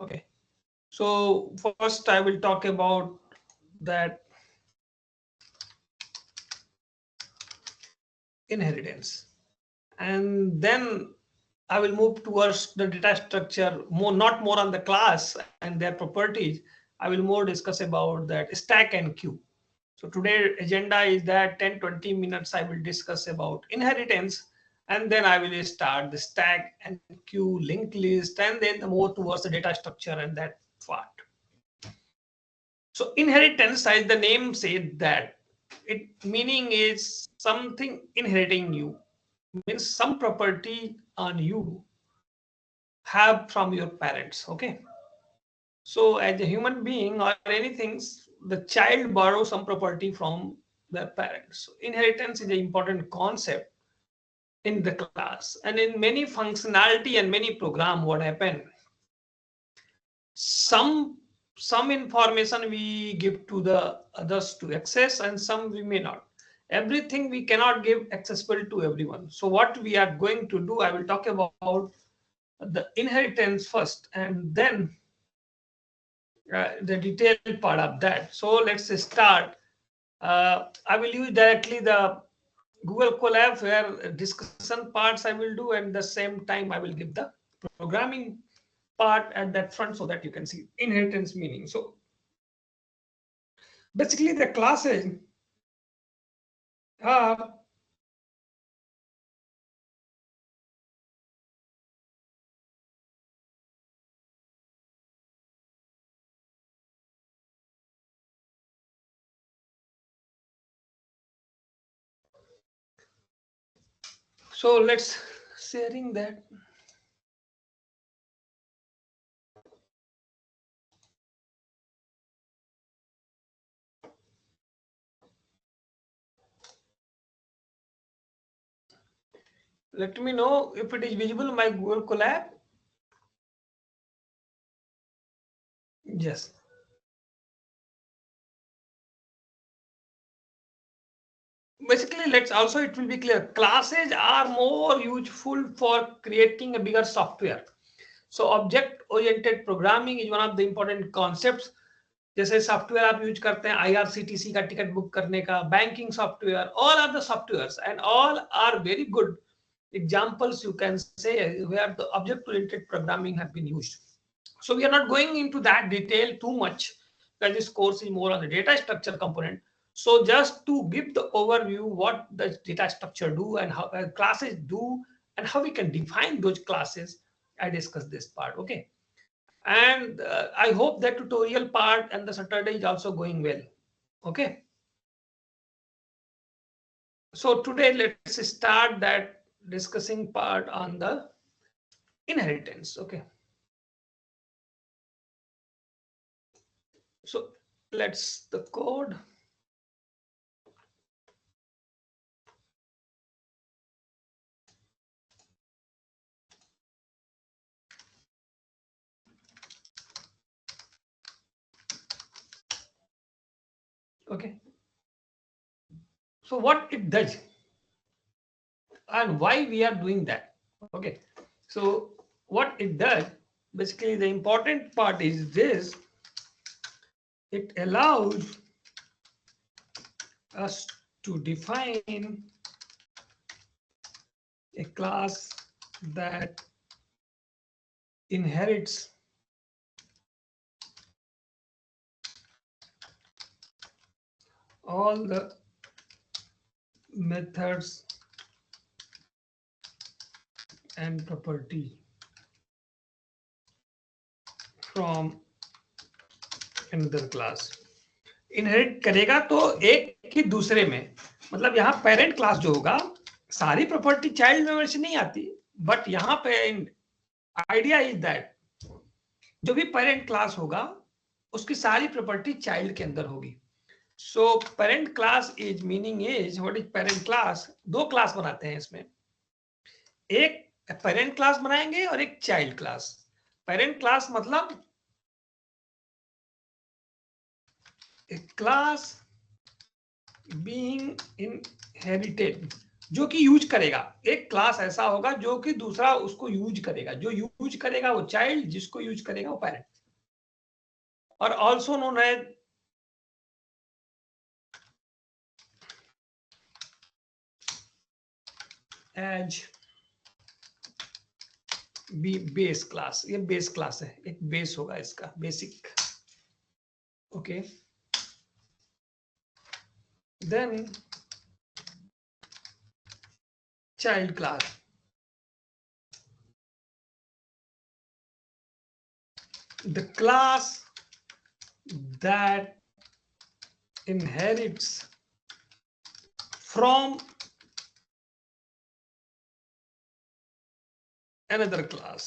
Okay, so first I will talk about that inheritance, and then I will move towards the data structure, more not more on the class and their properties. I will more discuss about that stack and queue. So today agenda is that 10-20 minutes I will discuss about inheritance, and then I will start the stack and queue linked list, and then the more towards the data structure and that part. So inheritance, as the name said, that it meaning is something inheriting you, means some property on you have from your parents. Okay, so as a human being or anything, the child borrows some property from their parents. So inheritance is an important concept in the class, and in many functionality and many program, what happened, some some information we give to the others to access, and some we may not. Everything we cannot give accessible to everyone. So what we are going to do, I will talk about the inheritance first, and then the detailed part of that. So let's start. I will use directly the Google Colab, where discussion parts I will do, and the same time I will give the programming part at that front so that you can see inheritance meaning. So basically the classes are so let's sharing that. Let me know if it is visible my Google Colab. Yes. Basically, let's also, it will be clear, classes are more useful for creating a bigger software. So object oriented programming is one of the important concepts. जैसे software आप use करते हैं IRCTC का ticket book करने का, banking software, all are the softwares and all are very good examples you can say where the object oriented programming have been used. So we are not going into that detail too much because this course is more on the data structure component. So just to give the overview what the data structure do and how classes do and how we can define those classes, I discussed this part. Okay, and I hope that tutorial part and the Saturday is also going well. Okay, so today let's start that discussing part on the inheritance. Okay, so let's the code. Okay, so what it does and why we are doing that. Okay, so what it does, basically the important part is this: it allows us to define a class that inherits all the methods and property from another class. Inherit करेगा तो एक ही दूसरे में, मतलब यहाँ parent class जो होगा सारी प्रॉपर्टी चाइल्ड मेमोरी से नहीं आती, बट यहाँ पे आइडिया इज दैट जो भी पेरेंट क्लास होगा उसकी सारी प्रॉपर्टी चाइल्ड के अंदर होगी. So parent class is meaning is what is parent class. दो क्लास बनाते हैं इसमें, एक पेरेंट क्लास बनाएंगे और एक चाइल्ड क्लास. पेरेंट क्लास मतलब a class being inherited जो कि यूज करेगा। एक क्लास ऐसा होगा जो कि दूसरा उसको यूज करेगा, जो यूज करेगा वो चाइल्ड, जिसको यूज करेगा वो पेरेंट। और also known as base class. ये बेस क्लास है, एक बेस होगा इसका, basic. Okay, then child class. The class that inherits from another class.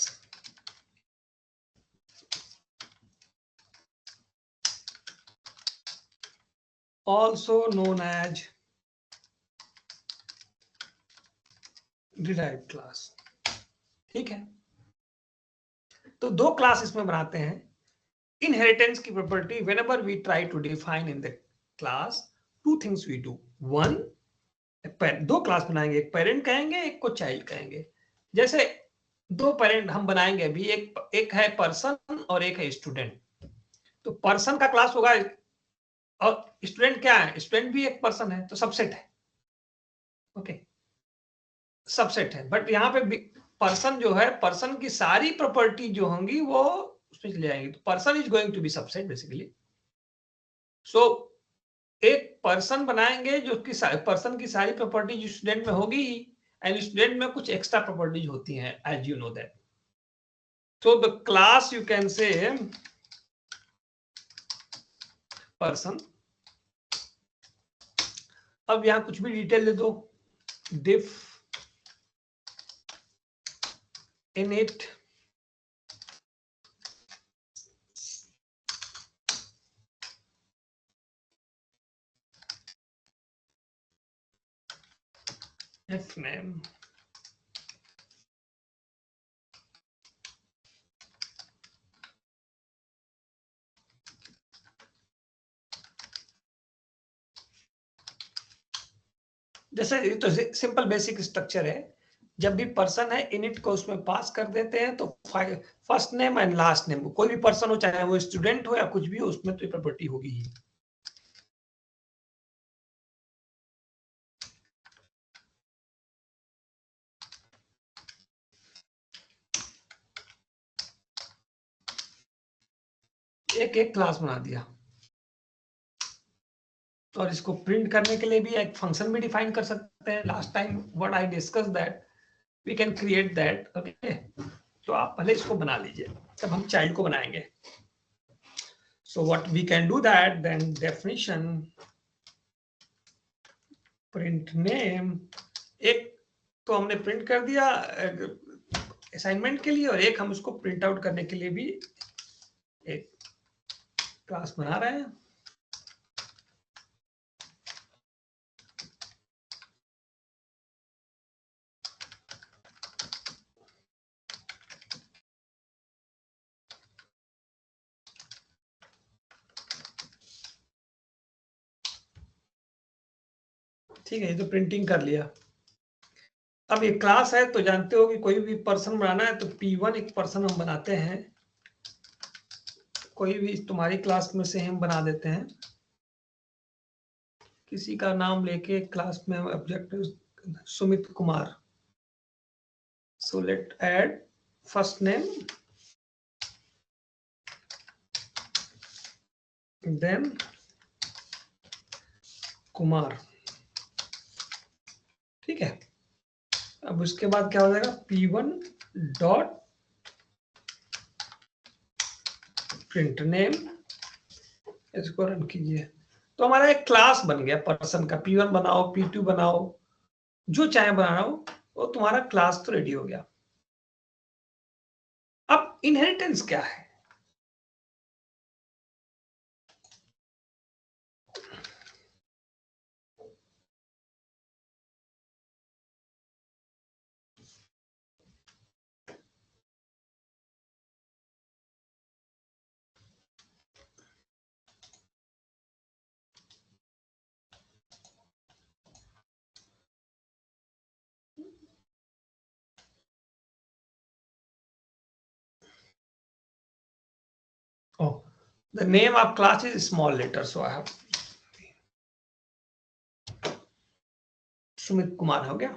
Also known as derived class. ठीक है, तो दो क्लास इसमें बनाते हैं। इनहेरिटेंस की property, whenever we try to define in the class, two things we do. One, दो class बनाएंगे, एक पेरेंट कहेंगे, एक को चाइल्ड कहेंगे। जैसे दो पेरेंट हम बनाएंगे अभी, एक है पर्सन और एक है स्टूडेंट। तो पर्सन का क्लास होगा, और स्टूडेंट क्या है, स्टूडेंट भी एक पर्सन है, तो सबसेट है। ओके, सबसेट है। बट यहाँ पे पर्सन जो है, पर्सन की सारी प्रॉपर्टी जो होंगी वो उसमें चले जाएंगी। तो person is going to be subset basically. So एक पर्सन बनाएंगे जो कि पर्सन की सारी प्रॉपर्टी जो स्टूडेंट में होगी, एंड स्टूडेंट में कुछ एक्स्ट्रा प्रॉपर्टीज होती हैं, as you know that. So the class you can say person. अब यहां कुछ भी डिटेल दे दो, डिफ init fname जैसे, ये तो सिंपल बेसिक स्ट्रक्चर है। जब भी पर्सन है, इनिट को उसमें पास कर देते हैं, तो first name and last name, कोई भी पर्सन हो, चाहे वो स्टूडेंट हो या कुछ भी हो, उसमें तो प्रॉपर्टी होगी ही। एक एक क्लास बना दिया, और इसको प्रिंट करने के लिए भी एक फंक्शन भी डिफाइन कर सकते हैं। Last time what I discuss that we can create that. Okay, तो आप पहले इसको बना लीजिए, तब हम चाइल्ड को बनाएंगे। So what we can do that, then definition print name. एक तो हमने प्रिंट कर दिया असाइनमेंट के लिए, और एक हम उसको प्रिंट आउट करने के लिए भी एक क्लास बना रहे हैं। ठीक है, ये तो प्रिंटिंग कर लिया। अब ये क्लास है, तो जानते हो कि कोई भी पर्सन बनाना है तो P1 एक पर्सन हम बनाते हैं। कोई भी तुम्हारी क्लास में से हम बना देते हैं, किसी का नाम लेके क्लास में object Sumit Kumar. So let add first name, then Kumar. ठीक है, अब उसके बाद क्या हो जाएगा, P1 डॉट प्रिंट नेम, इसको रन कीजिए। तो हमारा एक क्लास बन गया पर्सन का। P1 बनाओ, P2 बनाओ, जो चाहे बनाना हो, वो तुम्हारा क्लास तो रेडी हो गया। अब इनहेरिटेंस क्या है? Oh, the name of class is small letter, so I have Sumit Kumar हो गया.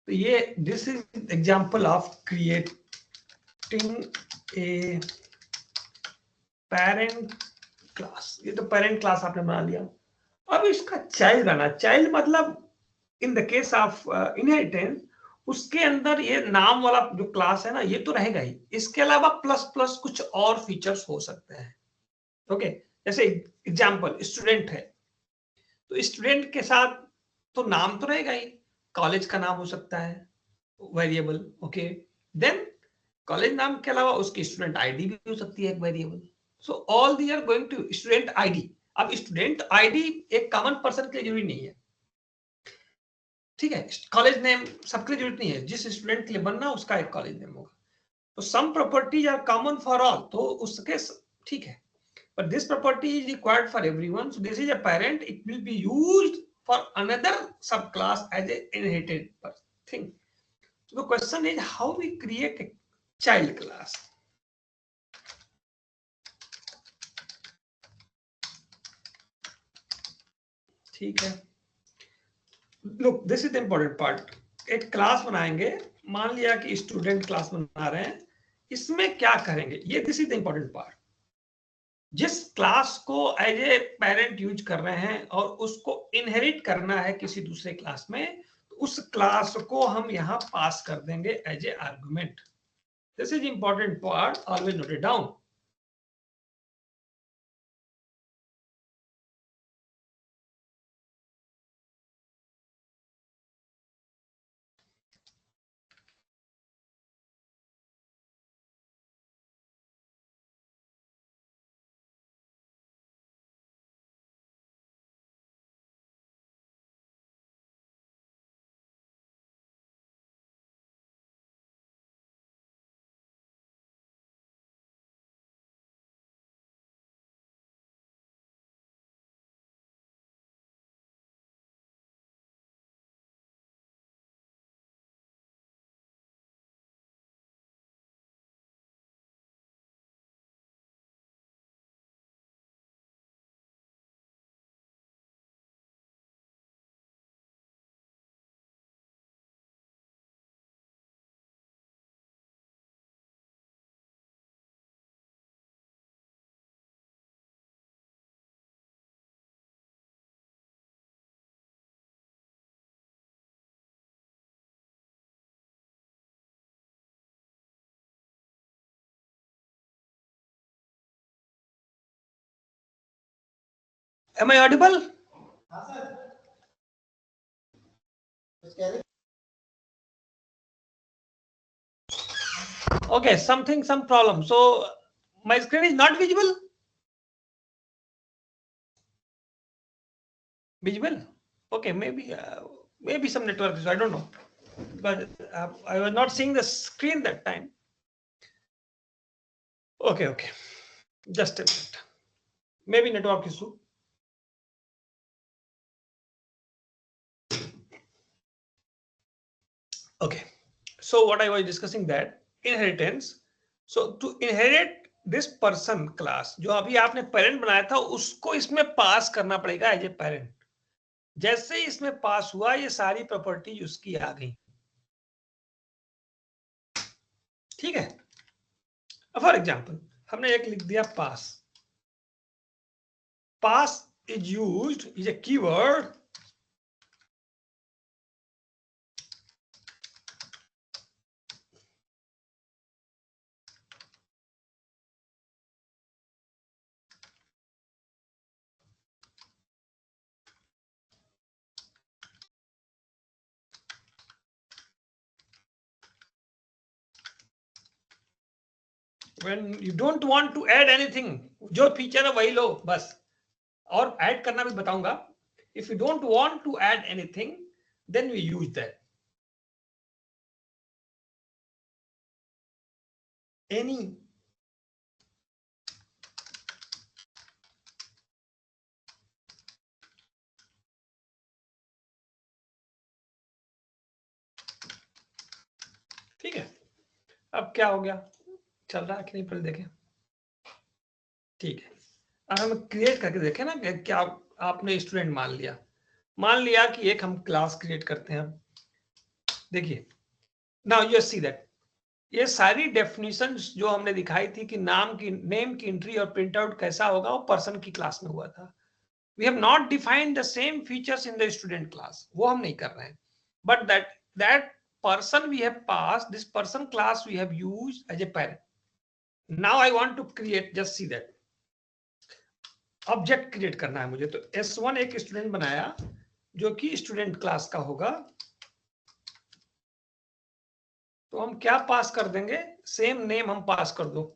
तो ये this is example of creating a parent class. ये तो पेरेंट क्लास आपने बना लिया. अब इसका चाइल्ड आना. चाइल्ड मतलब in the case of inheritance उसके अंदर ये नाम वाला जो क्लास है ना ये तो रहेगा ही. इसके अलावा प्लस प्लस कुछ और फीचर्स हो सकते हैं. ओके जैसे एग्जांपल स्टूडेंट है तो स्टूडेंट के साथ तो नाम तो रहेगा ही. कॉलेज का नाम हो सकता है वेरिएबल. ओके देन कॉलेज नाम के अलावा उसकी स्टूडेंट आईडी भी हो सकती है एक variable. So all the are going to student ID. अब स्टूडेंट आईडी एक कॉमन पर्सन के लिए जरूरी नहीं है. ठीक है कॉलेज नेम सबके लिए जरूरत नहीं है. जिस स्टूडेंट के लिए बनना उसका एक कॉलेज नेम होगा. तो some properties are common for all. तो उसके ठीक है but this property is required for everyone. So this is a parent. It will be used for another subclass as a inherited thing. So the question is how we create a child class. ठीक है. Look, this is the important part. एक class बनाएंगे. मान लिया कि student class बना रहे हैं. इसमें क्या करेंगे ये this is the important part. जिस क्लास को एज ए पेरेंट यूज कर रहे हैं और उसको इनहेरिट करना है किसी दूसरे क्लास में तो उस क्लास को हम यहां पास कर देंगे as a argument. This is important part. Always note it down. Am I audible? Okay, some problem. So my screen is not visible. Visible. Okay, maybe some network issue. I don't know, but I was not seeing the screen that time. Okay, just a minute. Maybe network issue. Okay, so what I was discussing that inheritance. So to inherit this person class जो अभी आपने parent बनाया था उसको इसमें पास करना पड़ेगा as a parent. जैसे ही इसमें पास हुआ ये सारी प्रॉपर्टी उसकी आ गई. ठीक है. फॉर एग्जाम्पल हमने एक लिख दिया pass. Pass is used is a keyword when you don't want to add anything. जो फीचर है वही लो बस. और ऐड करना भी बताऊंगा. If you don't want to add anything then we use that. Any ठीक है. अब क्या हो गया चल रहा है कि नहीं पहले देखें. ठीक है, अब हम क्रिएट करके देखें ना कि क्या आपने स्टूडेंट मान लिया कि एक हम क्लास क्रिएट करते हैं। देखिए नाउ यू सी दैट ये सारी डेफिनेशंस जो हमने दिखाई थी कि नेम की एंट्री और प्रिंट आउट कैसा होगा, वो पर्सन की क्लास में हुआ था। We have not defined the same features in the student class, वो हम नहीं कर रहे हैं, but that person we have passed, this person class we have used as a parent. Now I want to create, just see that object create करना है मुझे। तो S1 एक स्टूडेंट बनाया जो कि स्टूडेंट क्लास का होगा, तो हम क्या पास कर देंगे, सेम नेम हम पास कर दो।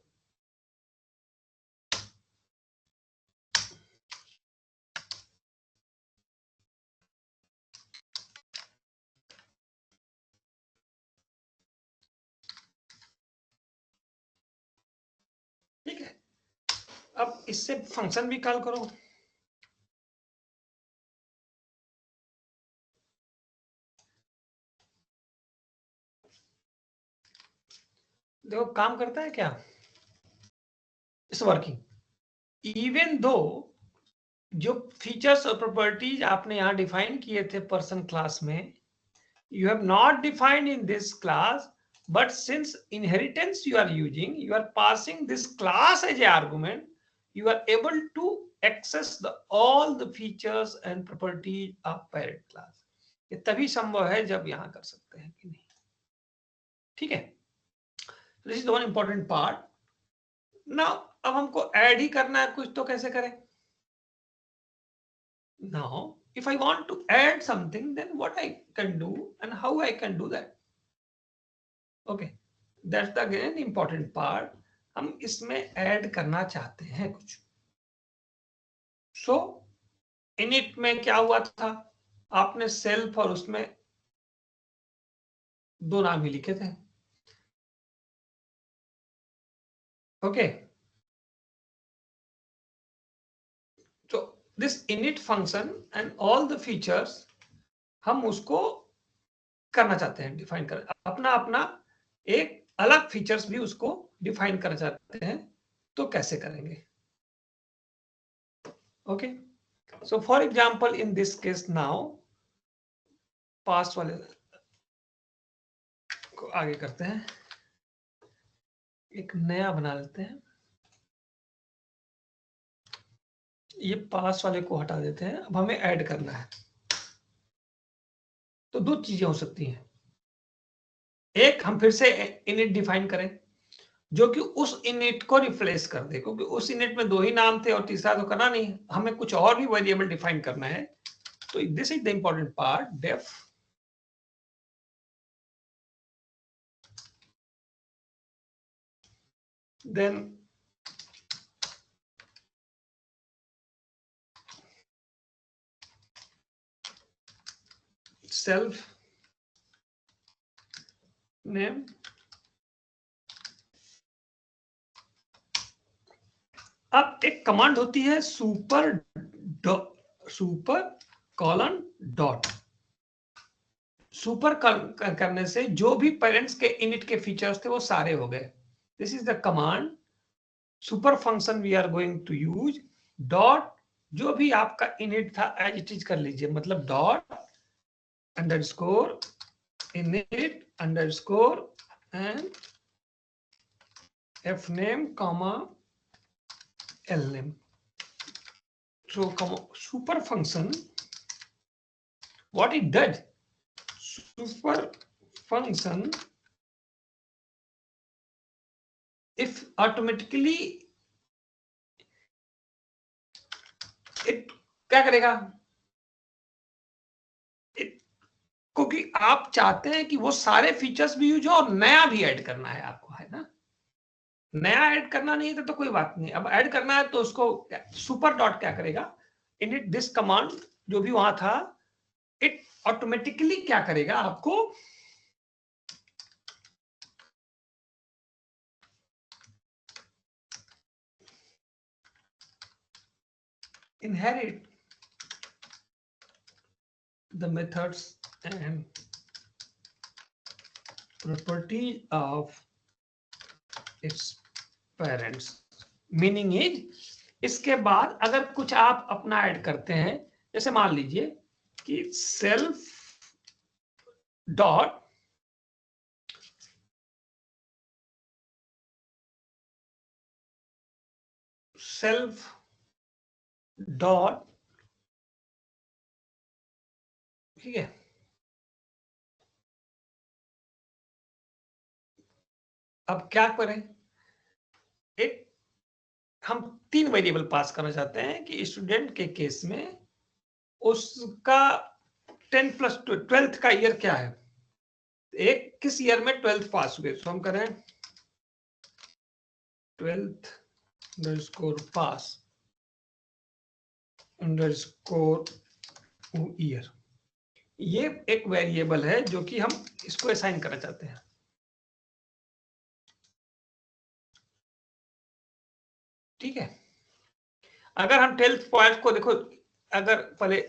ठीक है, अब इससे फंक्शन भी कॉल करो। देखो काम करता है क्या, इस वर्किंग। इवन दो जो फीचर्स और प्रॉपर्टीज आपने यहां डिफाइन किए थे पर्सन क्लास में, you have not defined in this class, but since inheritance you are using, you are passing this class as a argument, you are able to access all the features and properties of parent class. ये तभी संभव है जब यहां कर सकते हैं कि नहीं। ठीक है, this is the one important part. Now अब हमको ऐड ही करना है कुछ, तो कैसे करें। Now if I want to add something, then what I can do and how I can do that. Okay, that's the again important part. हम इसमें ऐड करना चाहते हैं कुछ। सो इनिट में क्या हुआ था, आपने सेल्फ और उसमें दो नाम ही लिखे थे। ओके, तो this init function and all the features हम उसको करना चाहते हैं, डिफाइन कर अपना अपना एक अलग फीचर्स भी उसको डिफाइन करना चाहते हैं, तो कैसे करेंगे। Okay, so for example in this case now past वाले को आगे करते हैं, एक नया बना लेते हैं। ये पास वाले को हटा देते हैं, अब हमें ऐड करना है। तो दो चीजें हो सकती हैं, एक हम फिर से इनिट डिफाइन करें जो कि उस इनिट को रिप्लेस कर दे, क्योंकि उस इनिट में दो ही नाम थे और तीसरा तो करना नहीं, हमें कुछ और भी वेरिएबल डिफाइन करना है। तो this is the important part, def then self name. अब एक कमांड होती है सुपर कॉलन डॉट। सुपर करने से जो भी पेरेंट्स के इनिट के फीचर्स थे वो सारे हो गए। This is the command super function we are going to use. Dot जो भी आपका इनिट था एज इट इज कर लीजिए, मतलब dot underscore init underscore and F name comma L name. So super function, what it does, super function if automatically it क्या करेगा, क्योंकि आप चाहते हैं कि वो सारे फीचर्स भी यूज हो और नया भी ऐड करना है आपको, है ना। नया ऐड करना नहीं है तो कोई बात नहीं, अब ऐड करना है तो उसको सुपर डॉट क्या करेगा, इनिट दिस कमांड जो भी वहां था, इट ऑटोमेटिकली क्या करेगा, आपको inherit the methods and property of its parents meaning is, इसके बाद अगर कुछ आप अपना ऐड करते हैं, जैसे मान लीजिए कि सेल्फ डॉट सेल्फ डॉट, ठीक है, अब क्या करें, एक हम 3 वेरिएबल पास करना चाहते हैं कि स्टूडेंट के केस में उसका 10 प्लस 12th का ईयर क्या है, एक किस ईयर में 12th पास हुए, तो हम करें 12th अंडरस्कोर पास अंडरस्कोर ईयर, ये एक वेरिएबल है जो कि हम इसको असाइन करना चाहते हैं। ठीक है, अगर हम 12th पॉइंट को देखो, अगर पहले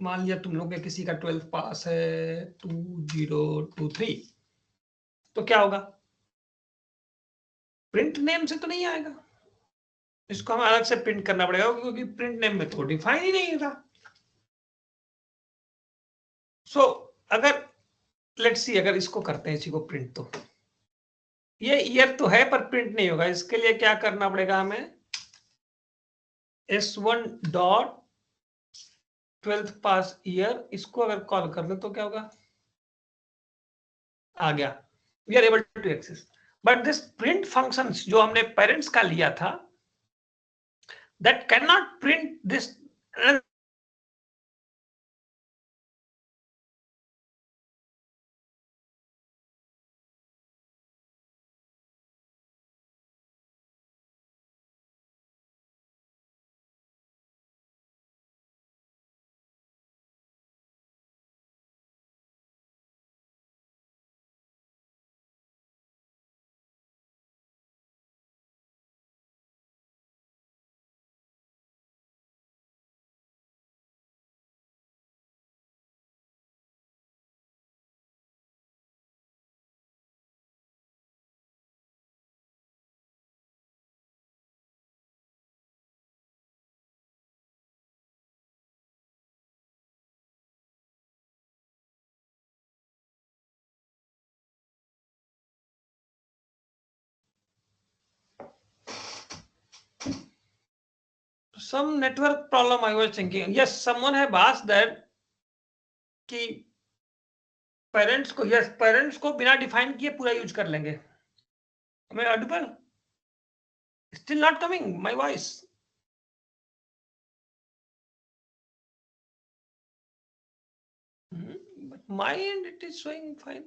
मान लिया तुम लोग के किसी का 12th पास है 2023, तो क्या होगा, प्रिंट नेम से तो नहीं आएगा, इसको हमें अलग से प्रिंट करना पड़ेगा क्योंकि प्रिंट नेम में तो डिफाइन ही नहीं था। सो अगर लेट्स सी, अगर इसको करते हैं इसी को प्रिंट, तो ये ईयर तो है पर प्रिंट नहीं होगा, इसके लिए क्या करना पड़ेगा हमें, S1 डॉट 12th पास ईयर, इसको अगर कॉल कर दे तो क्या होगा, आ गया, we are able to access. But this print function जो हमने पेरेंट्स का लिया था, that can not print this, some network problem I was thinking. Yes, someone have asked that कि पेरेंट्स को, यस पेरेंट्स को बिना डिफाइन किए पूरा यूज कर लेंगे। Am I audible? Still not coming my voice? But my end it is showing fine.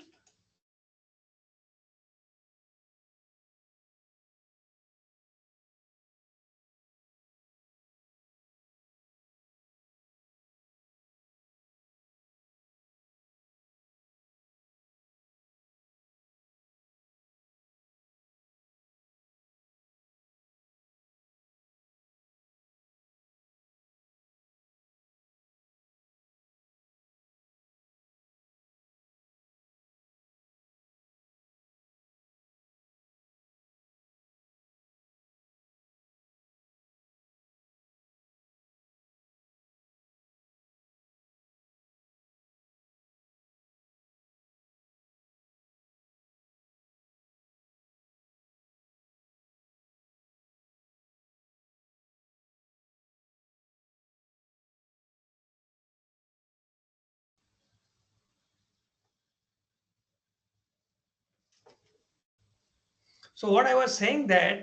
So what I was saying that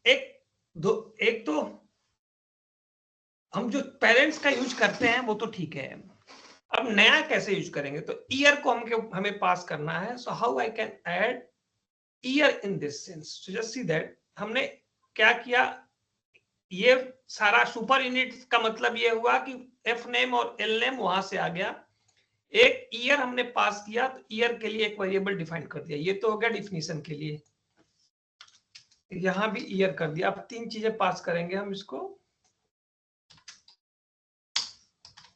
एक तो हम जो पेरेंट्स का यूज करते हैं वो तो ठीक है, अब नया कैसे यूज करेंगे, तो ईयर को हमें पास करना है। So how I can add year in this sense, so just see that हमने क्या किया, ये सारा सुपर यूनिट का मतलब ये हुआ कि एफ नेम और एल नेम वहां से आ गया, एक ईयर हमने पास किया तो ईयर के लिए एक वेरिएबल डिफाइन कर दिया, ये तो हो गया डिफिनीशन के लिए, यहां भी ईयर कर दिया। अब 3 चीजें पास करेंगे हम इसको,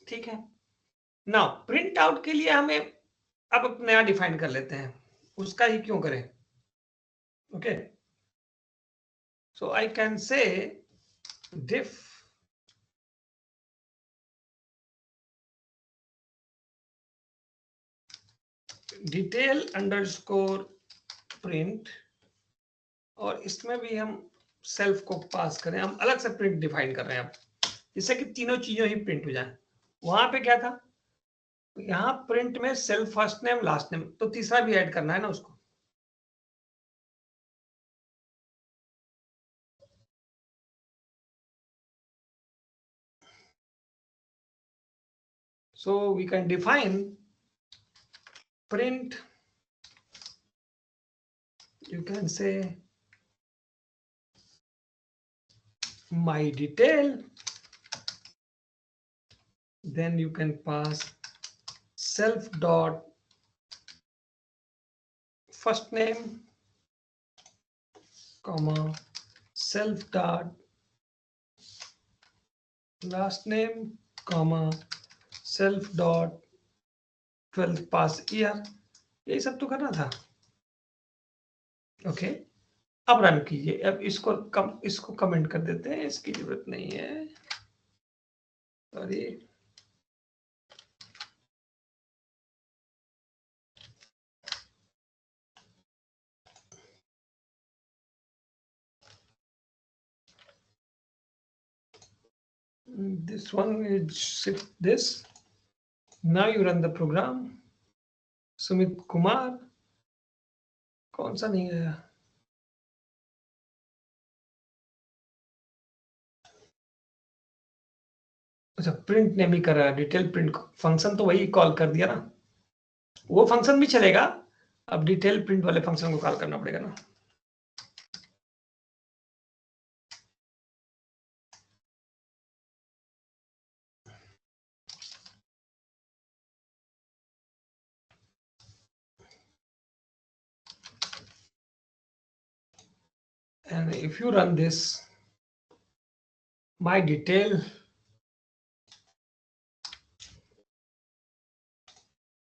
ठीक है। नाउ प्रिंट आउट के लिए हमें अब नया डिफाइन कर लेते हैं, उसका ही क्यों करें, okay. So I can say diff detail underscore print, और इसमें भी हम सेल्फ को पास करें, हम अलग से प्रिंट डिफाइन कर रहे हैं अब, जिससे कि तीनों चीजों ही प्रिंट हो जाए। वहां पे क्या था, यहाँ प्रिंट में self first name last name, तो तीसरा भी ऐड करना है ना उसको। So we can define print, you can say my detail, then you can pass self dot first name, comma self dot last name, comma self dot 12th pass year, यही सब तो करना था। ओके, अब रन कीजिए। अब इसको comment कर देते हैं, इसकी जरूरत नहीं है, sorry. This one is this. Now you run the program. Sumit Kumar, कौन सा नहीं है? अच्छा, प्रिंट नेम ही कर रहा है, डिटेल प्रिंट फंक्शन तो वही कॉल कर दिया ना, वो फंक्शन भी चलेगा, अब डिटेल प्रिंट वाले फंक्शन को कॉल करना पड़ेगा ना। And if you run this, my detail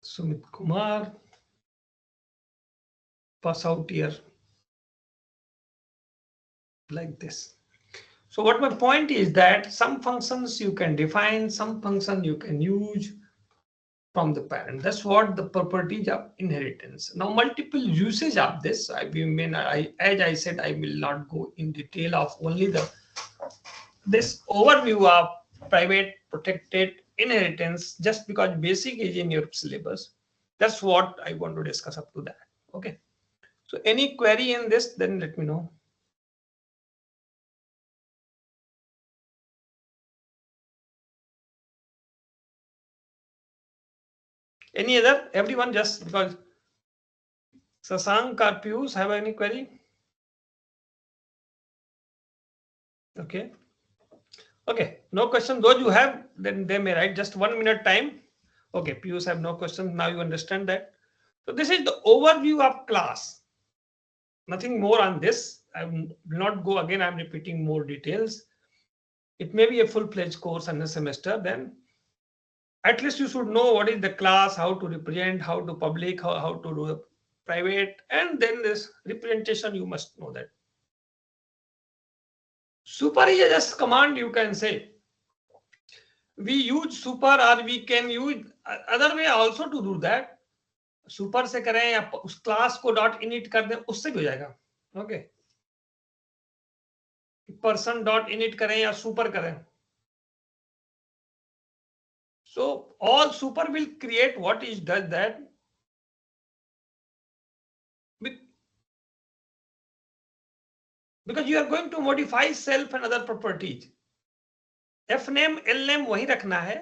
Sumit Kumar, pass out here like this. So what my point is that some functions you can define, some function you can use from the parent. That's what the properties of inheritance. Now multiple usage of this, as I said, I will not go in detail of only this overview of private protected inheritance, just because basic is in your syllabus. That's what I want to discuss up to that. Okay. So any query in this, then let me know. Any other? Everyone, just because Sasank or Piyush have any query? Okay. Okay, no question. Those you have, then they may write. Just 1 minute time. Okay, Piyush have no question. Now you understand that. So this is the overview of class. Nothing more on this. I will not go again. I'm repeating more details. It may be a full-fledged course in a semester. Then at least you should know what is the class, how to represent, how to public, how to do private, and then this representation, you must know that. Super is just command, you can say. We use super or we can use other way also to do that. Super से करें या उस class co dot init कर दें, उससे भी हो जाएगा। ओके, पर्सन डॉट इनिट करें या सुपर करें। So all super will create what is does that because you are going to modify self and other properties. F name L name वही रखना है,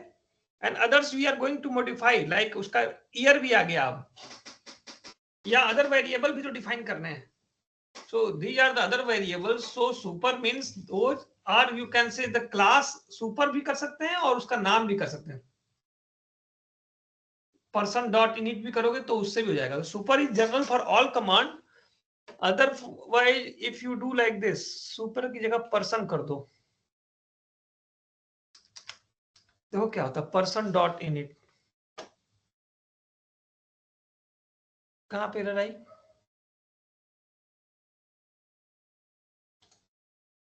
and others we are going to modify, like उसका year भी आ गया अब, या other variable भी तो define करने हैं. So these are the other variables. So super means those, or you can say the class super भी कर सकते हैं और उसका नाम भी कर सकते हैं. Person dot init भी करोगे तो उससे भी हो जाएगा. Super is general for all command. Otherwise if you do like this, super की जगह person कर दो, देखो क्या होता है. पर्सन डॉट इनिट, कहां पे एरर आई?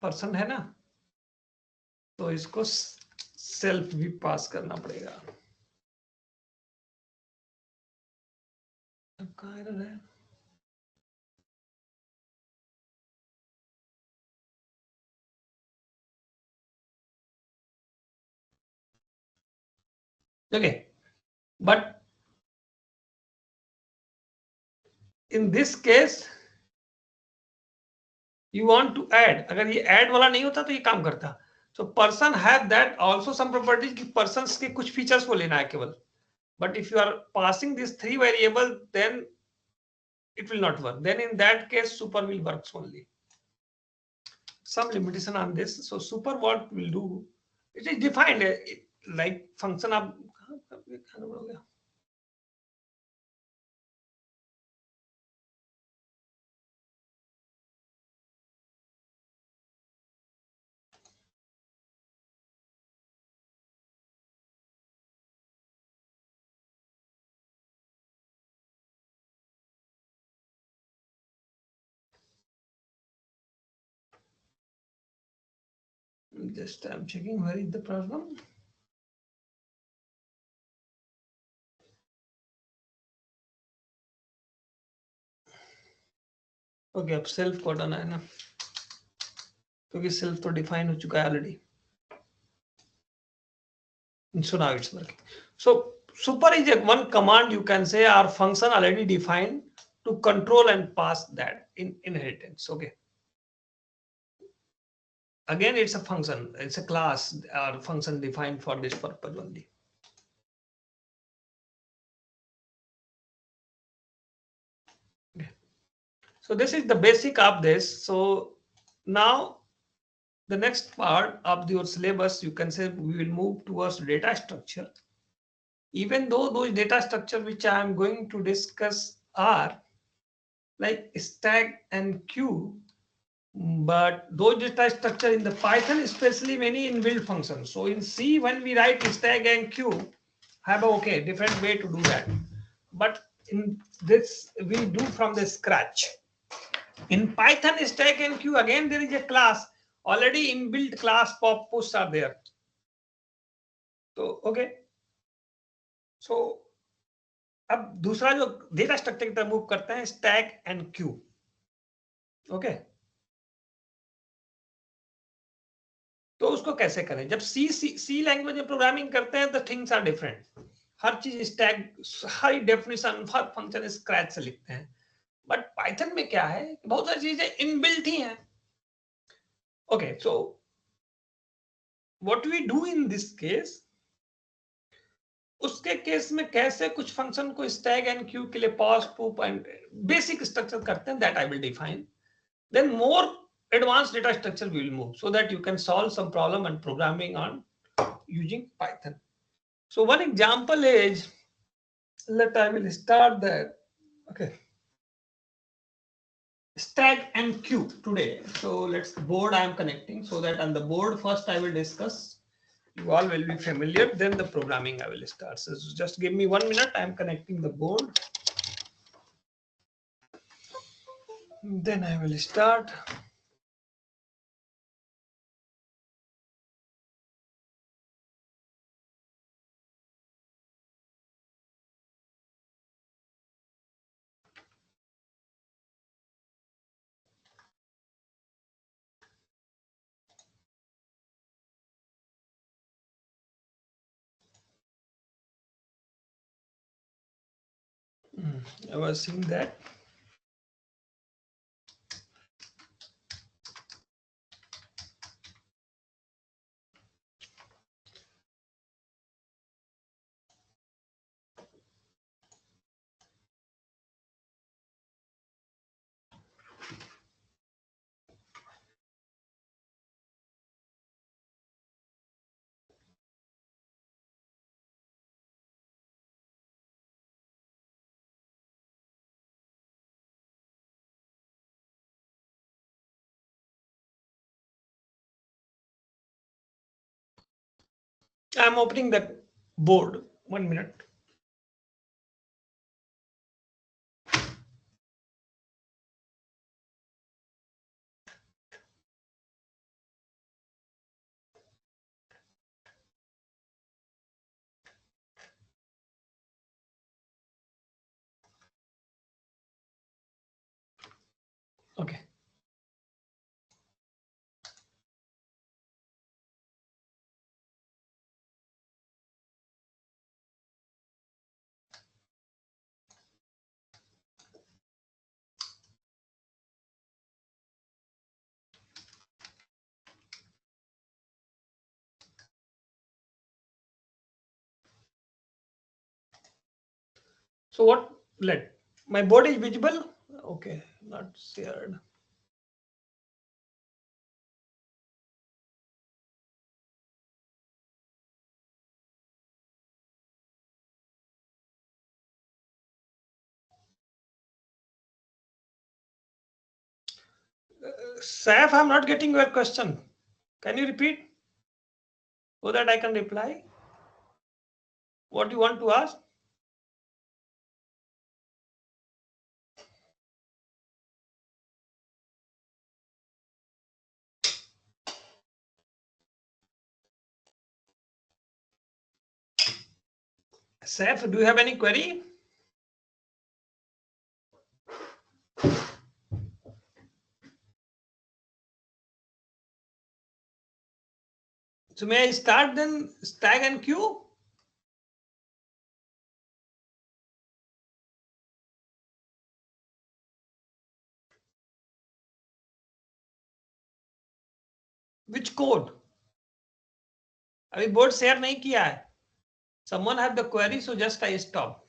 पर्सन है ना, तो इसको सेल्फ भी पास करना पड़ेगा। अब कहाँ एरर है? Okay, but in this case you want to add, अगर ये add वाला नहीं होता तो ये काम करता। So person have that also some properties कि persons के कुछ features को लेना है केवल, but if you are passing these three variable then it will not work, then in that case super will works only. Some limitation on this, so super what will do, it is defined like function आप हो गया। Just I'm checking where is the problem. Okay, अब self को हटाना है ना, क्योंकि self तो डिफाइन हो चुका है already. So now it's working. So super is a one command you can say our function already defined to control and pass that in inheritance. Okay. Again, it's a function, it's a class or function defined for this purpose only. Okay. So this is the basic of this. So now the next part of your syllabus, you can say we will move towards data structure. Even though those data structure which I am going to discuss are like stack and queue, but those data structure in the Python, especially many inbuilt functions. So in C, when we write stack and queue, have a okay different way to do that. But in this, we do from the scratch. In Python, stack and queue, again there is a class, already inbuilt class pop push are there. So okay, so अब दूसरा जो data structure की तरफ move करते हैं, stack and Q. Okay, तो उसको कैसे करें? जब सी लैंग्वेज में प्रोग्रामिंग करते हैं तो थिंग्स आर डिफरेंट। हर चीज स्टैक, हर डेफिनेशन, हर फंक्शन स्क्रैच से लिखते हैं। बट पाइथन में क्या है, बहुत सारी चीजें इनबिल्ट ही हैं। Okay, so what we do in this case, उसके केस में कैसे कुछ फंक्शन को स्टैक एंड क्यू के लिए पॉज पुप एंड बेसिक स्ट्रक्चर करते हैं, that I will define. Then more advanced data structure we will move so that you can solve some problem and programming on using Python. So one example is, I will start that. Okay, stack and queue today. So let's board I am connecting, so that on the board first I will discuss. You all will be familiar. Then the programming I will start. So just give me 1 minute. I am connecting the board. Then I will start. I was seeing that. I am opening the board. 1 minute. Okay. So what? Let my board is visible. Okay, not shared. Saif, I'm not getting your question. Can you repeat so that I can reply? What do you want to ask? Saif, do you have any query? So may I start then stag and queue? Which code? अभी board share नहीं किया है. Someone had the query, so just I stop.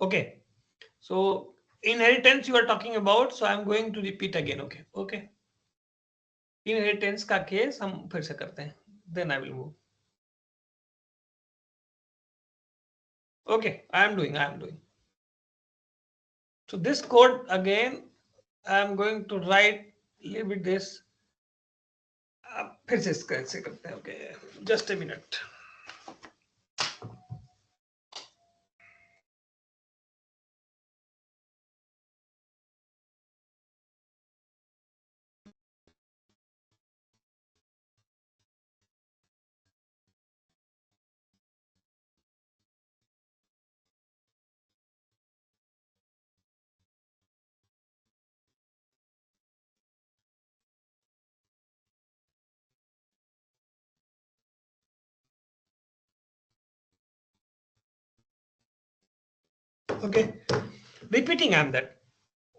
Okay. So inheritance you are talking about, so I am going to repeat again. Okay. Okay. Inheritance का case हम फिर से करते हैं. Then I will move. Okay, I am doing. So this code again, I am going to write little bit this. फिर से कैसे करते हैं? Okay, just a minute. Okay, repeating I'm that.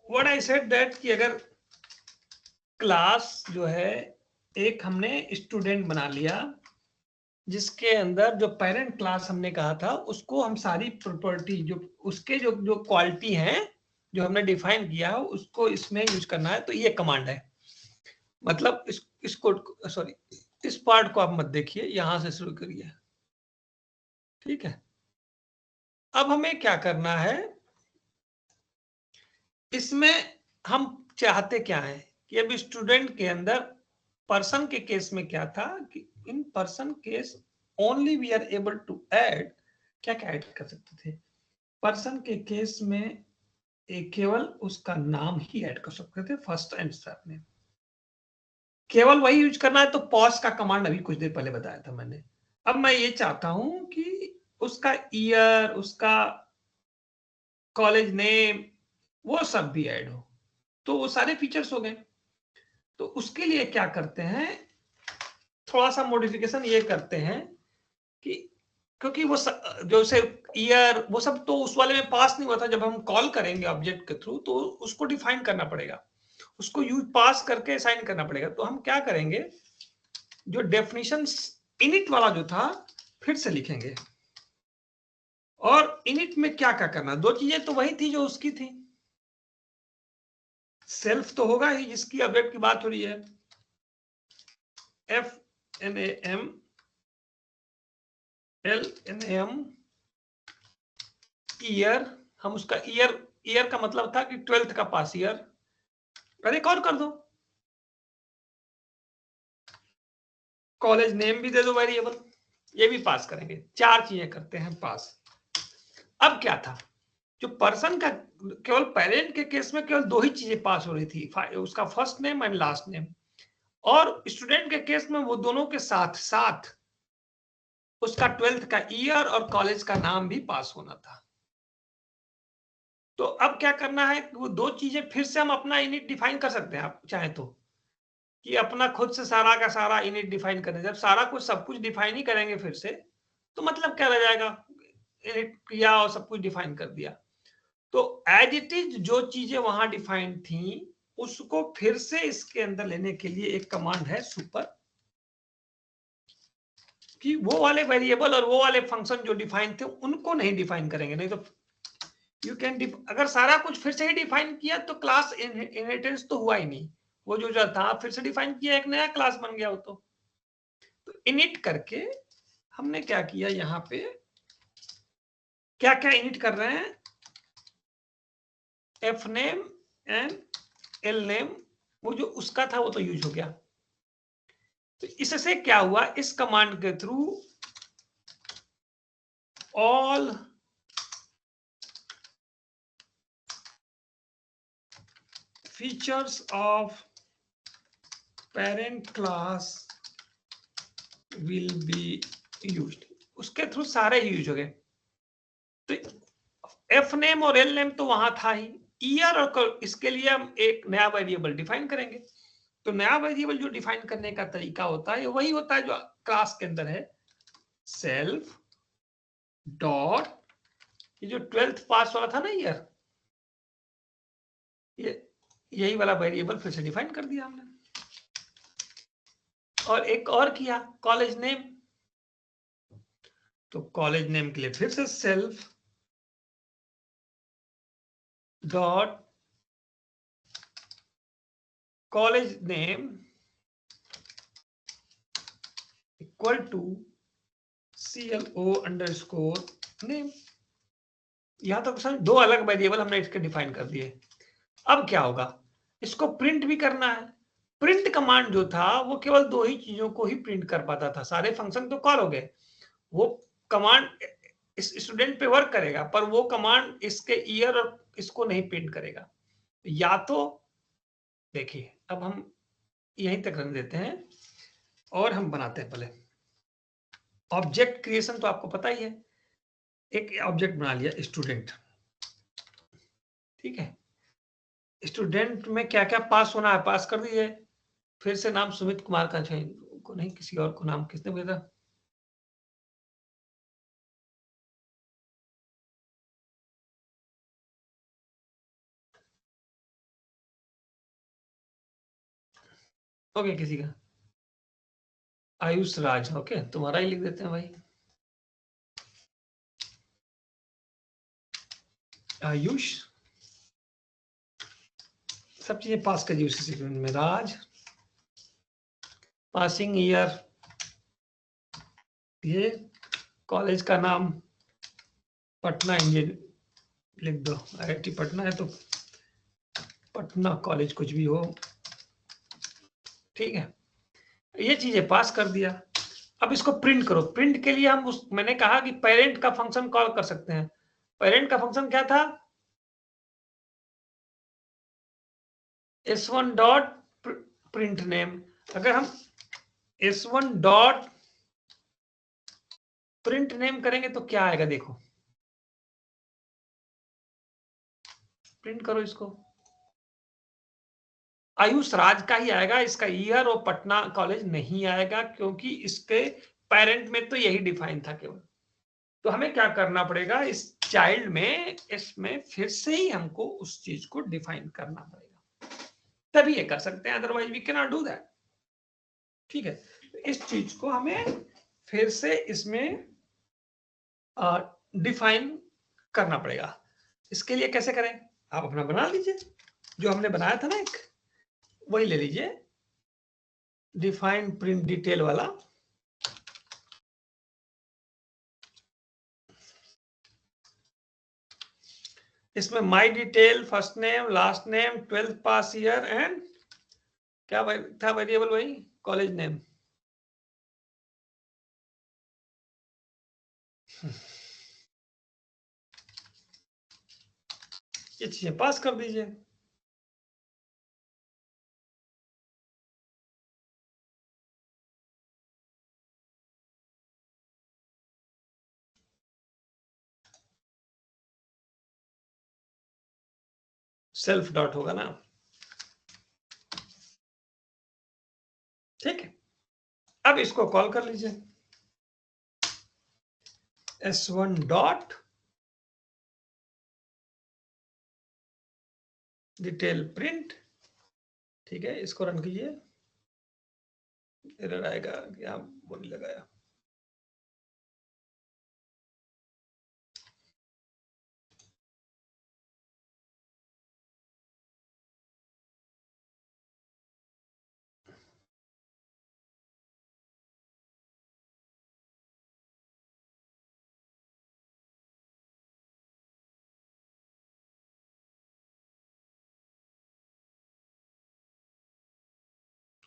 What I said that कि अगर class जो है एक हमने स्टूडेंट बना लिया जिसके अंदर जो पेरेंट क्लास हमने कहा था उसको हम सारी प्रॉपर्टी जो उसके जो जो क्वालिटी है जो हमने डिफाइन किया उसको इसमें यूज करना है. तो ये कमांड है. मतलब इसको सॉरी इस पार्ट को आप मत देखिए, यहां से शुरू करिए. ठीक है. अब हमें क्या करना है, इसमें हम चाहते क्या है कि अब स्टूडेंट के अंदर पर्सन के केस में क्या था कि in person case only we are able to add. क्या क्या ऐड कर सकते थे पर्सन के केस में? केवल उसका नाम ही ऐड कर सकते थे, फर्स्ट एंड सरनेम. केवल वही यूज करना है. तो पॉज का कमांड अभी कुछ देर पहले बताया था मैंने. अब मैं ये चाहता हूं कि उसका ईयर, उसका कॉलेज नेम, वो सब भी ऐड हो. तो वो सारे फीचर्स हो गए. तो उसके लिए क्या करते हैं, थोड़ा सा मॉडिफिकेशन ये करते हैं कि क्योंकि वो जो से ईयर वो सब तो उस वाले में पास नहीं हुआ था. जब हम कॉल करेंगे ऑब्जेक्ट के थ्रू तो उसको डिफाइन करना पड़ेगा, उसको यूज पास करके असाइन करना पड़ेगा. तो हम क्या करेंगे, जो डेफिनेशन इनिट वाला जो था फिर से लिखेंगे. और इनिट में क्या क्या करना, दो चीजें तो वही थी जो उसकी थी. सेल्फ तो होगा ही जिसकी ऑब्जेक्ट की बात हो रही है. FNAM LNAM year. हम उसका ईयर का मतलब था कि 12th का पास ईयर. अरे एक और कर दो, कॉलेज नेम भी दे दो वेरिएबल, ये भी पास करेंगे. चार चीजें करते हैं पास. अब क्या था, जो पर्सन का केवल पेरेंट के केस में केवल दो ही चीजें पास हो रही थी, उसका first name and last name. और स्टूडेंट के केस में वो दोनों के साथ साथ उसका 12th का ईयर और कॉलेज का नाम भी पास होना था। तो अब क्या करना है, वो दो चीजें फिर से हम अपना इनिट डिफाइन कर सकते हैं, आप चाहे तो, कि अपना खुद से सारा का सारा इनिट डिफाइन करें। जब सारा कुछ सब कुछ डिफाइन ही करेंगे फिर से, तो मतलब क्या रह जाएगा, इनिट किया और सब कुछ डिफाइन कर दिया। तो एज इट इज जो चीजें वहां डिफाइंड थी उसको फिर से इसके अंदर लेने के लिए एक कमांड है सुपर, कि वो वाले वेरिएबल और वो वाले फंक्शन जो डिफाइन थे उनको नहीं डिफाइन करेंगे। नहीं तो यू कैन अगर सारा कुछ फिर से ही डिफाइन किया तो क्लास इनहेरिटेंस तो हुआ ही नहीं। वो जो था फिर से डिफाइन किया, एक नया क्लास बन गया वो। तो इनिट करके हमने क्या किया, यहाँ पे क्या क्या इनिट कर रहे हैं, F name and L name, वो जो उसका था वो तो यूज हो गया। तो इससे क्या हुआ, इस कमांड के through all features of parent class will be used, उसके थ्रू सारे यूज हो गए। तो एफ नेम और एल नेम तो वहां था ही, ईयर और इसके लिए हम एक नया वेरिएबल डिफाइन करेंगे। तो नया वेरिएबल जो डिफाइन करने का तरीका होता है वही होता है जो क्लास के अंदर है, सेल्फ डॉट, ये जो 12th पास वाला था ना ईयर, ये यही वाला वेरिएबल फिर से डिफाइन कर दिया हमने। और एक और किया, कॉलेज नेम। तो कॉलेज नेम के लिए फिर से self dot college name equal to CLO underscore name. यहां तक समझ, दो अलग वेरिएबल हमने इसके डिफाइन कर दिए। अब क्या होगा, इसको प्रिंट भी करना है। प्रिंट कमांड जो था वो केवल दो ही चीजों को ही प्रिंट कर पाता था, सारे फंक्शन तो कॉल हो गए। वो कमांड इस स्टूडेंट पे वर्क करेगा, पर वो कमांड इसके ईयर और इसको नहीं प्रिंट करेगा। या तो देखिए, अब हम यहीं तक रख देते हैं और हम बनाते हैं पहले ऑब्जेक्ट क्रिएशन। तो आपको पता ही है, एक ऑब्जेक्ट बना लिया स्टूडेंट, ठीक है। स्टूडेंट में क्या क्या पास होना है पास कर दीजिए। फिर से नाम सुमित कुमार का चाहिए को नहीं, किसी और को नाम किसने भेजा, ओके किसी का, आयुष राज, ओके तुम्हारा ही लिख देते हैं भाई, आयुष। सब चीजें पास कर दी उसी सीक्वेंस में। राज, पासिंग ईयर, ये कॉलेज का नाम पटना इंजीनियर लिख दो, IIT पटना है तो पटना कॉलेज कुछ भी हो, ठीक है। ये चीजें पास कर दिया। अब इसको प्रिंट करो। प्रिंट के लिए हम मैंने कहा कि पेरेंट का फंक्शन कॉल कर सकते हैं। पेरेंट का फंक्शन क्या था, S1 डॉट प्रिंट नेम। अगर हम S1 डॉट प्रिंट नेम करेंगे तो क्या आएगा, देखो प्रिंट करो इसको, आयुष राज का ही आएगा, इसका ईयर और पटना कॉलेज नहीं आएगा, क्योंकि इसके पेरेंट में तो यही डिफाइन था केवल। तो हमें क्या करना पड़ेगा, इस चाइल्ड में इसमें फिर से ही हमको उस चीज को डिफाइन करना पड़ेगा, तभी ये कर सकते हैं, otherwise we can not do that, ठीक है। इस चीज को हमें फिर से इसमें डिफाइन करना पड़ेगा। इसके लिए कैसे करें, आप अपना बना लीजिए, जो हमने बनाया था ना एक, वही ले लीजिए, डिफाइन प्रिंट डिटेल वाला। इसमें my detail, first name, last name, 12th pass year and क्या था वेरिएबल, वही कॉलेज नेम। ये चीजें पास कर दीजिए। सेल्फ डॉट होगा ना, ठीक है। अब इसको कॉल कर लीजिए, s1 डॉट डिटेल प्रिंट, ठीक है। इसको रन कीजिए, एरर आएगा, क्या बोलने लगाया।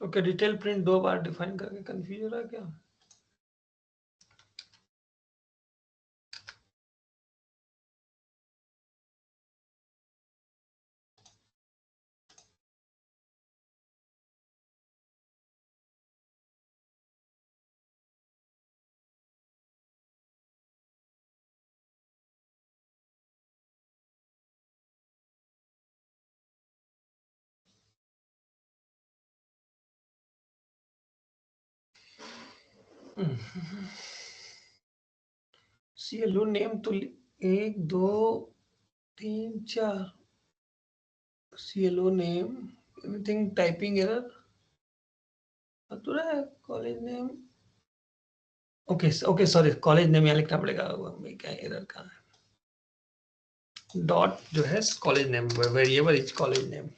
ओके, डिटेल प्रिंट 2 बार डिफाइन करके कंफ्यूज हो रहा है क्या? CLO नेम तो 1 2 3 4 CLO name, anything typing error तो रहा है, college name, okay okay sorry, college name यहाँ लिखना पड़ेगा, क्या एरर कहाँ है, डॉट जो है college name, variable is college name.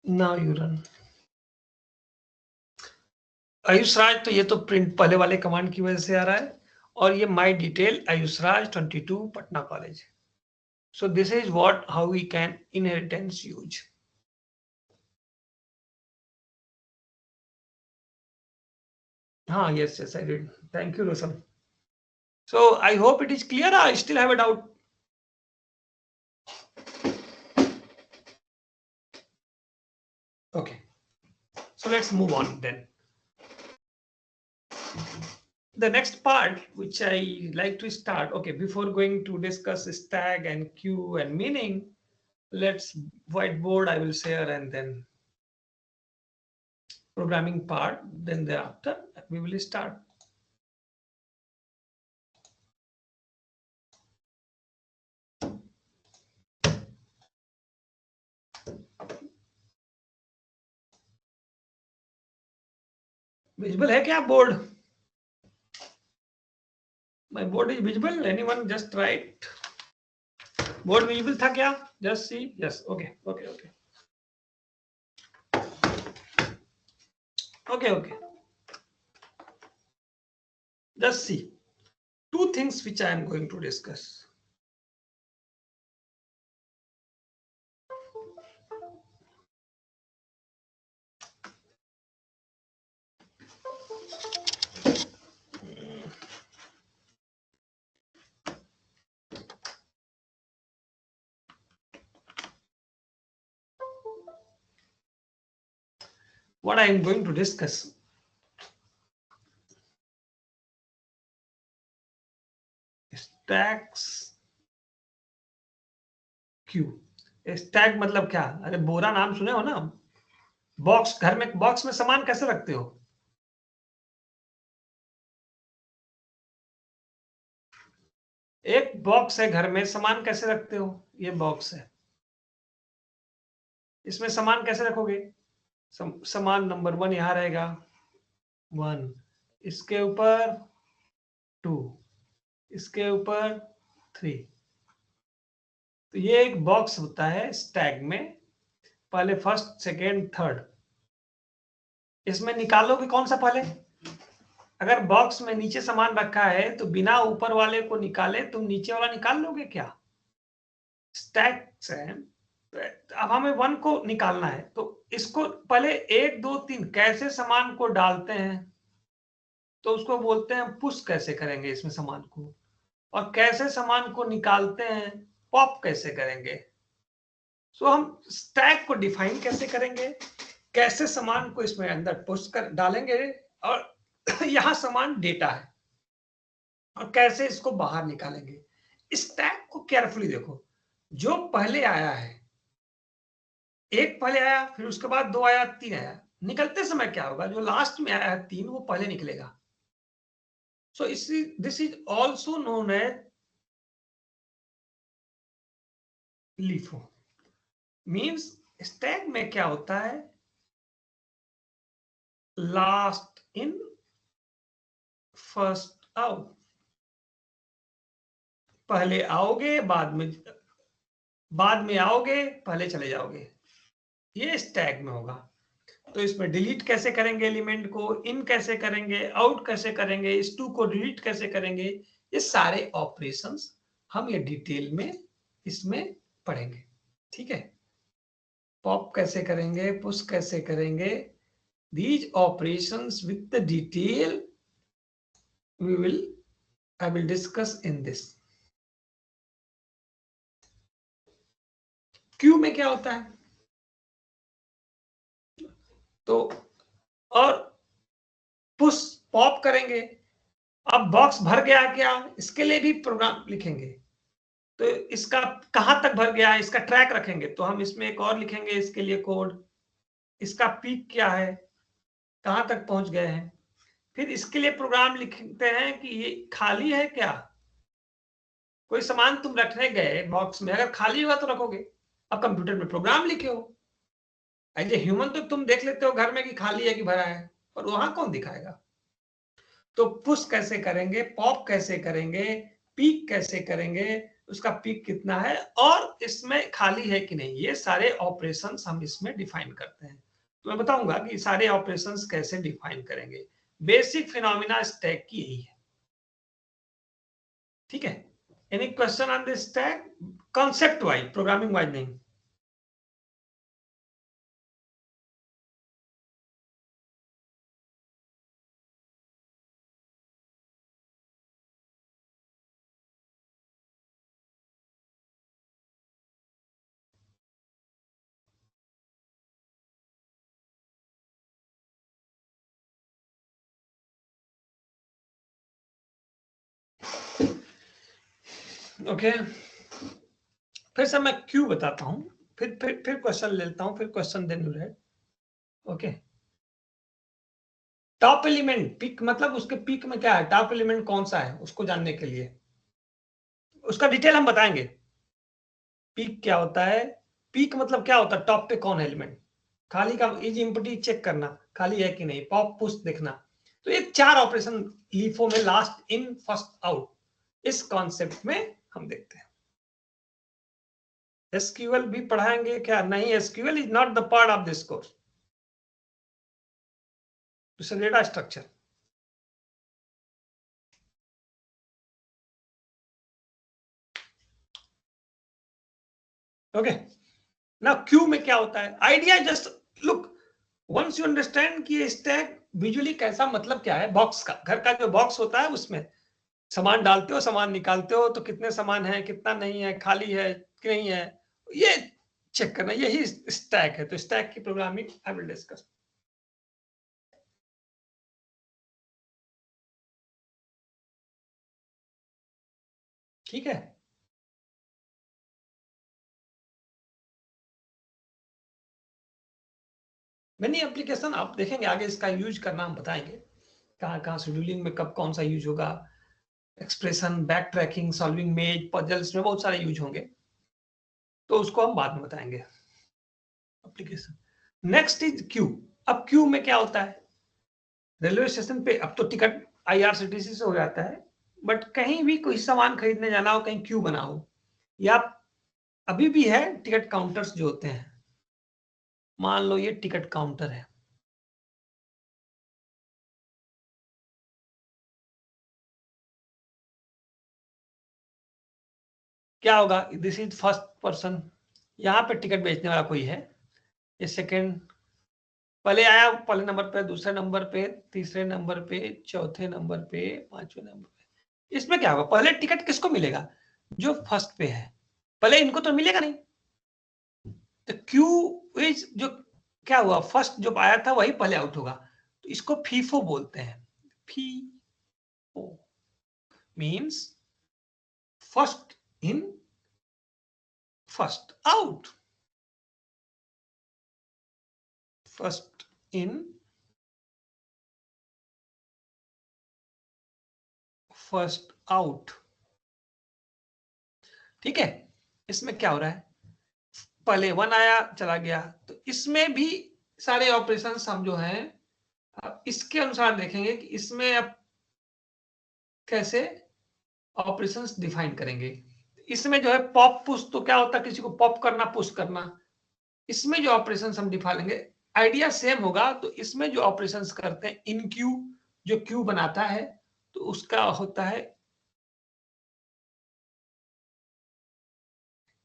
Now you run Ayush Raj, तो ये तो प्रिंट पहले वाले कमांड की वजह से आ रहा है, और ये my detail Ayush Raj 22 Patna college. So this is what how we can inheritance use. हाँ, yes, yes, I did. Thank you, Roshan. So I hope it is clear. I still have a doubt. Okay. So let's move on then. The next part, which I like to start, okay, before going to discuss stag and queue and meaning, let's whiteboard I will share, and then programming part, then thereafter we will start. Visible है क्या board? My board is visible. Anyone just write? Board visible था क्या? Just see. Yes. Okay. Okay. Okay. Okay. Okay. Just see. Two things which I am going to discuss. What I am going to discuss. Stacks Q. Stack मतलब क्या? अरे बोरा नाम सुने हो ना? Box, घर में बॉक्स में सामान कैसे रखते हो? एक बॉक्स है घर में, सामान कैसे रखते हो? ये बॉक्स है, इसमें सामान कैसे रखोगे? सामान नंबर 1 यहां रहेगा, 1, इसके ऊपर 2, इसके ऊपर 3। तो ये एक बॉक्स होता है स्टैक में, पहले फर्स्ट सेकेंड थर्ड। इसमें निकालोगे कौन सा पहले? अगर बॉक्स में नीचे सामान रखा है तो बिना ऊपर वाले को निकाले तुम नीचे वाला निकाल लोगे क्या? स्टैक से अब हमें 1 को निकालना है, तो इसको पहले 1 2 3 कैसे सामान को डालते हैं, तो उसको बोलते हैं पुश। कैसे करेंगे इसमें सामान को, और कैसे सामान को निकालते हैं, पॉप कैसे करेंगे। सो हम स्टैक को डिफाइन कैसे करेंगे, कैसे सामान को इसमें अंदर पुश कर डालेंगे, और यहां सामान डेटा है, और कैसे इसको बाहर निकालेंगे। स्टैक को केयरफुली देखो, जो पहले आया है, एक पहले आया, फिर उसके बाद 2 आया, 3 आया, निकलते समय क्या होगा, जो लास्ट में आया है 3 वो पहले निकलेगा। So this is also known as LIFO। Means stack में क्या होता है, लास्ट इन फर्स्ट आउट, पहले आओगे बाद में आओगे, पहले चले जाओगे, ये स्टैक में होगा। तो इसमें डिलीट कैसे करेंगे एलिमेंट को, इन कैसे करेंगे, आउट कैसे करेंगे, इस टू को डिलीट कैसे करेंगे, ये सारे ऑपरेशंस हम ये डिटेल में इसमें पढ़ेंगे। ठीक है, पॉप कैसे करेंगे, पुश कैसे करेंगे, these operations with the detail I will discuss in this। Q में क्या होता है, तो और पुश पॉप करेंगे, अब बॉक्स भर गया क्या, इसके लिए भी प्रोग्राम लिखेंगे, तो इसका कहां तक भर गया है इसका ट्रैक रखेंगे, तो हम इसमें एक और लिखेंगे इसके लिए कोड, इसका पीक क्या है, कहां तक पहुंच गए हैं, फिर इसके लिए प्रोग्राम लिखते हैं कि ये खाली है क्या, कोई सामान तुम रखने गए बॉक्स में, अगर खाली होगा तो रखोगे, अब कंप्यूटर में प्रोग्राम लिखे हो, एज ए ह्यूमन तो तुम देख लेते हो घर में कि खाली है कि भरा है, और वहां कौन दिखाएगा। तो पुश कैसे करेंगे, पॉप कैसे करेंगे, पीक कैसे करेंगे, उसका पीक कितना है और इसमें खाली है कि नहीं, ये सारे ऑपरेशंस हम इसमें डिफाइन करते हैं। तो मैं बताऊंगा कि सारे ऑपरेशंस कैसे डिफाइन करेंगे। बेसिक फिनोमिना स्टैक की यही है। ठीक है, any question on this stack, concept wise, programming wise नहीं। ओके, फिर से मैं क्यू बताता हूं, फिर क्वेश्चन लेता हूं, फिर question then you write. Okay, top element peek मतलब उसके पीक में क्या है, टॉप एलिमेंट कौन सा है उसको जानने के लिए उसका डिटेल हम बताएंगे। पीक क्या होता है, पीक मतलब क्या होता है, टॉप पे कौन है एलिमेंट, खाली का इज एम्प्टी चेक करना खाली है कि नहीं, पॉप पुश देखना। तो ये 4 ऑपरेशन लीफो में, लास्ट इन फर्स्ट आउट, इस कॉन्सेप्ट में हम देखते हैं। एसक्यूएल भी पढ़ाएंगे क्या, नहीं, SQL is not the part of this course, it's data structure. Okay, ना क्यू में क्या होता है, idea just look, once you understand कि स्टैक विजुअली कैसा, मतलब क्या है, बॉक्स का, घर का जो बॉक्स होता है उसमें सामान डालते हो, सामान निकालते हो, तो कितने सामान है, कितना नहीं है, खाली है कि नहीं है, ये चेक करना, यही स्टैक है। तो स्टैक की प्रोग्रामिंग आई विल डिस्कस। ठीक है, मैनी एप्लीकेशन आप देखेंगे आगे, इसका यूज करना हम बताएंगे, कहाँ कहाँ शेड्यूलिंग में कब कौन सा यूज होगा, एक्सप्रेशन, बैक ट्रैकिंग, सॉल्विंग मेज, पजल्स में बहुत सारे यूज होंगे, तो उसको हम बाद में बताएंगे एप्लीकेशन। Next is Q. अब क्यू में क्या होता है, रेलवे स्टेशन पे अब तो टिकट आईआरसीटीसी से हो जाता है, बट कहीं भी कोई सामान खरीदने जाना हो, कहीं क्यू बना हो, या अभी भी है टिकट काउंटर्स जो होते हैं, मान लो ये टिकट काउंटर है, क्या होगा, दिस इज फर्स्ट पर्सन, यहाँ पे टिकट बेचने वाला कोई है, ये सेकंड, पहले आया पहले नंबर पे, दूसरे नंबर पे, तीसरे नंबर पे, चौथे नंबर पे, पांचवें नंबर पे। इसमें क्या होगा, पहले टिकट किसको मिलेगा, जो फर्स्ट पे है, पहले इनको तो मिलेगा नहीं। तो क्यू इज जो, क्या हुआ, फर्स्ट जो आया था वही पहले आउट होगा, तो इसको फीफो बोलते हैं। FIFO means first in first out, first in, first out। ठीक है, इसमें क्या हो रहा है, पहले 1 आया चला गया, तो इसमें भी सारे ऑपरेशन हम जो हैं इसके अनुसार देखेंगे कि इसमें अब कैसे ऑपरेशंस डिफाइन करेंगे। इसमें जो है पॉप पुश, तो क्या होता है, किसी को पॉप करना, पुश करना। इसमें जो ऑपरेशंस हम दिखाएंगे आइडिया सेम होगा। तो इसमें जो ऑपरेशंस करते हैं, इन क्यू जो क्यू बनाता है तो उसका होता है,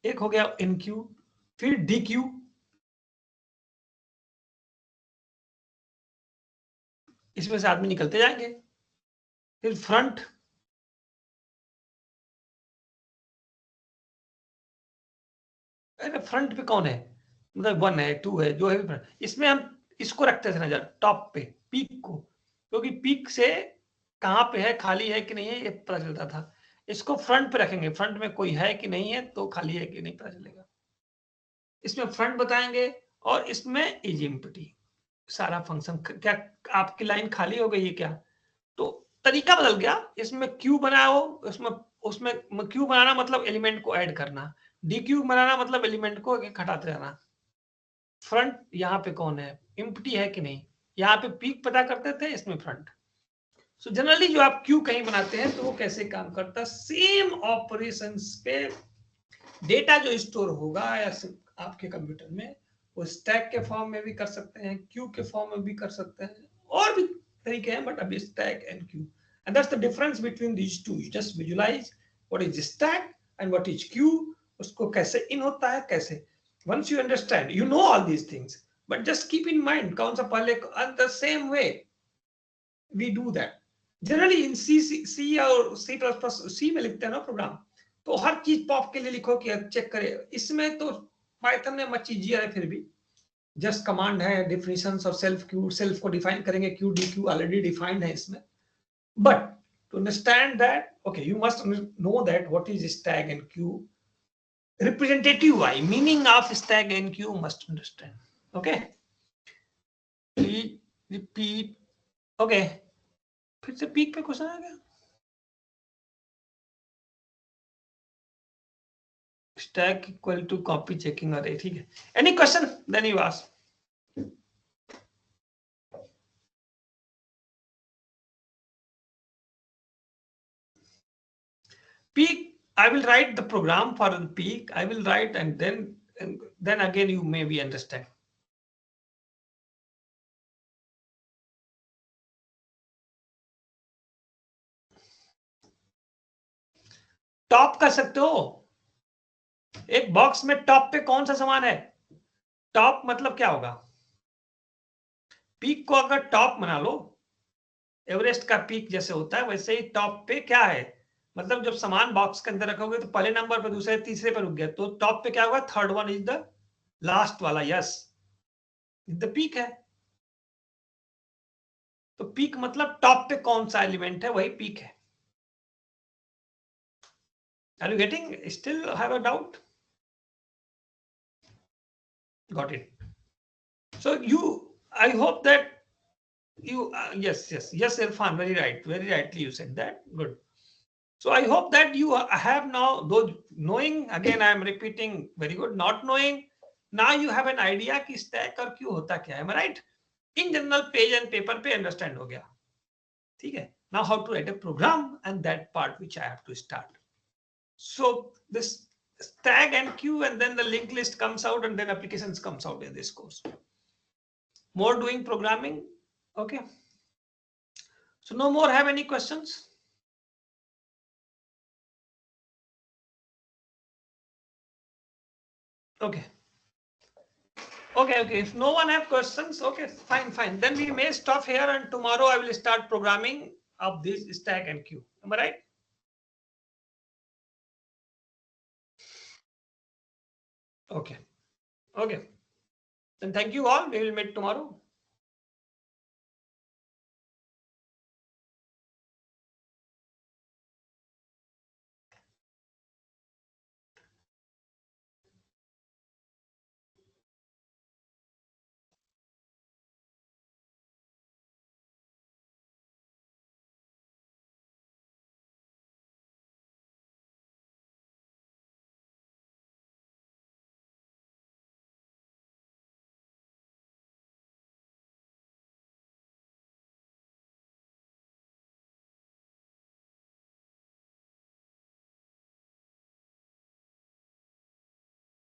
एक हो गया इन क्यू, फिर डी क्यू, इसमें से आदमी निकलते जाएंगे, फिर फ्रंट, अरे फ्रंट पे कौन है, मतलब 1 है 2 है जो है भी, इसमें हम इसको रखते थे नजर टॉप पे, पीक को, क्योंकि पीक से कहां पे है, खाली है कि नहीं है ये पता चलता था। इसको फ्रंट पे रखेंगे, फ्रंट में कोई है कि नहीं है, तो खाली है कि नहीं पता चलेगा। इसमें फ्रंट बताएंगे, और इसमें इज एम्प्टी, सारा फंक्शन। क्या आपकी लाइन खाली हो गई है क्या, तो तरीका बदल गया। इसमें क्यू बनाओ, उसमें उसमें क्यू बनाना मतलब एलिमेंट को ऐड करना, डी क्यू बनाना मतलब एलिमेंट को घटाते रहना। फ्रंट यहाँ पे कौन है, एम्प्टी है कि नहीं, यहाँ पे पीक पता करते थे, इसमें फ्रंट। सो जनरली जो आप क्यू कहीं बनाते हैं तो वो कैसे काम करता है, सेम ऑपरेशंस पे डेटा जो स्टोर होगा या आपके कंप्यूटर में, वो स्टैक के फॉर्म में भी कर सकते हैं, क्यू के फॉर्म में भी कर सकते हैं, और भी तरीके हैं, बट अभी stack and queue, and that's the difference between these two. Just visualize what is stack and what is queue, उसको कैसे इन होता है, कैसे, once you understand, you know all these things, but just keep in mind कौन सा पहले, the same way we do that generally in C और C में लिखते हैं ना प्रोग्राम, तो हर चीज पॉप के लिए लिखो कि चेक करे। इसमें तो पाइथन में मच इजियर है, फिर भी जस्ट कमांड है, डिफिनेशंस और सेल्फ क्यू, सेल्फ को डिफाइन करेंगे, queue dequeue already defined है इसमें। But to understand that, okay, you must know that what is stack and queue, representative y meaning of stack and queue must understand. Okay, please repeat. Okay, फिर से peak पे question आ गया, stack equal to copy checking array, ठीक है। any question then you ask. Peak, I will write the program for the peak, I will write, and then again you maybe understand. Top कर सकते हो, एक box में top पे कौन सा सामान है, टॉप मतलब क्या होगा, पीक को अगर टॉप बना लो, एवरेस्ट का पीक जैसे होता है वैसे ही टॉप पे क्या है, मतलब जब सामान बॉक्स के अंदर रखोगे तो पहले नंबर पे, दूसरे तीसरे पे रुक गया, तो टॉप पे क्या होगा, third one is the last वाला, यस, द पीक है। तो पीक मतलब टॉप पे कौन सा एलिमेंट है वही पीक है। Are you getting, still have a doubt, got it. So you, I hope that you yes Irfan, very right, very rightly you said that, good. So I hope that you have now, though knowing, again I am repeating, very good, not knowing, now you have an idea कि stack और क्यों होता क्या है, am I right? In general page and paper पे understand हो गया, ठीक है। Now how to write a program, and that part which I have to start. So this stack and queue, and then the linked list comes out, and then applications comes out in this course. More doing programming, okay. So no more have any questions? Okay. Okay. If no one have questions, okay, fine. Then we may stop here, and tomorrow I will start programming of this stack and queue. Am I right? Okay. Then thank you all. We will meet tomorrow.